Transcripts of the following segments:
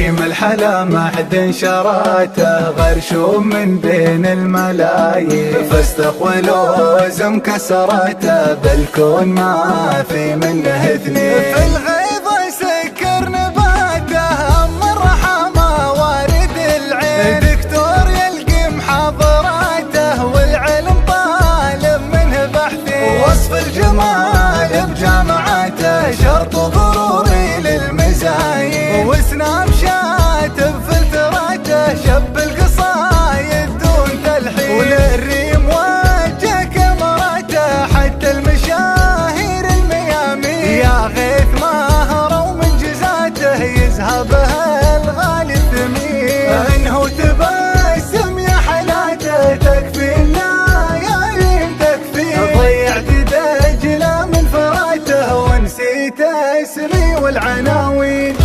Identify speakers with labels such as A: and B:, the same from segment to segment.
A: ريم الحلا ما حد شراته غرشوم من بين الملايين، فاستقبلوا زم كسراته بالكون ما في منه اثنين.
B: في الغيظ يسكر نباته أم الرحمة وارد العين، دكتور يلقي محاضراته والعلم طالب منه بحثين، وصف الجمال بجامعاته شرط ضروري للمزايين، وسناب شات بفلتراته شب القصايد دون تلحين، وللريم وجه كاميراته حتى المشاهير الميامين، يا غيث مهره ومنجزاته يزهبها الغالي الثمين، انه تبسم يا حلاته تكفينا يا ريم تكفي، ضيعت دجله من فراته ونسيت اسمي والعناوين.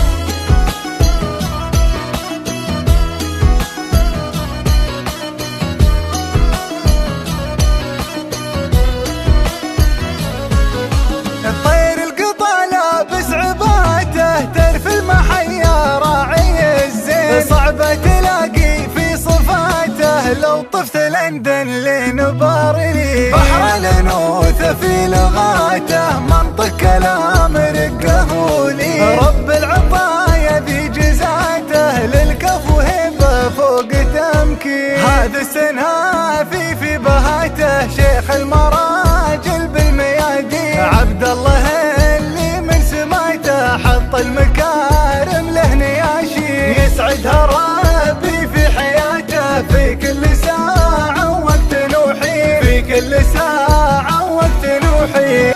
B: الطير القطا لابس عباته ترف المحيا راعي الزين، صعبة تلاقي في صفاته لو طفت لندن لنبارلي، بحر الانوث في لغاته منطق كلام رقهولي، رب العطايا ذي جزاته للكف وهبه فوق تمكين، هذا السنهافي في بهاته شيخ المراجل بالميادين، عبد الله اللي من سمايته حط المكارم له نياشين، يسعدها ربي في حياته في كل ساعة وقت نوحي، في كل ساعة وقت نوحي.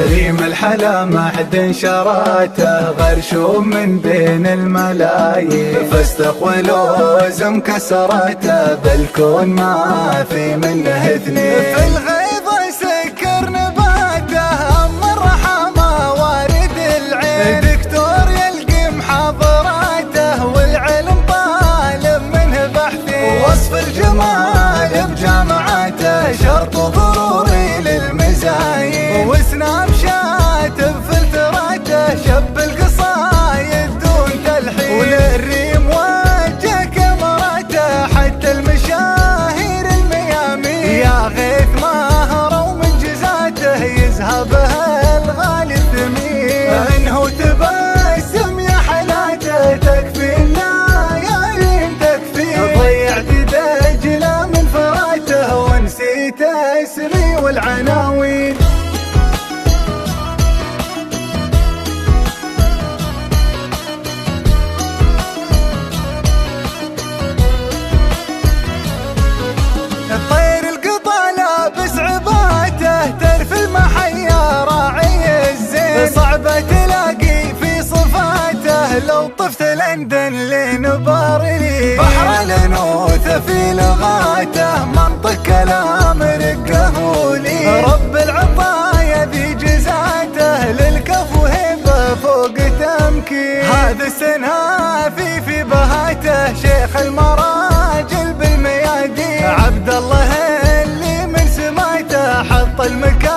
A: ريم الحلا ما حد شراته غرشوم من بين الملايين، فاستقبلوا زم كسراته بالكون ما في منه اثنين.
B: في الغيظ يسكر نباته أم الرحمة وارد العين، دكتور يلقي محاضراته والعلم طالب منه بحثين، وصف الجمال بجامعاته شرط ضروري للمزايين، وسناب شات بفلتراته شب القصايد دون تلحين، وللريم وجه كاميراته حتى المشاهير الميامين، يا غيث مهره ومنجزاته يزهبها الغالي الثمين، انه تبسم يا حلاته تكفينا يا ريم تكفي، ضيعت دجله من فراته ونسيت اسمي والعناوين. الطير القطا لابس عباته ترف المحيا راعي الزين، صعبة تلاقي في صفاته لو طفت لندن لنبارلي، بحر الانوث في لغاته منطق كلام رقهولي، رب العطايا ذي جزاته للكف وهبه فوق تمكين، هذا السنهافي في بهاته شيخ المراجل بالميادين، عبد الله اللي من سمايته حط المكان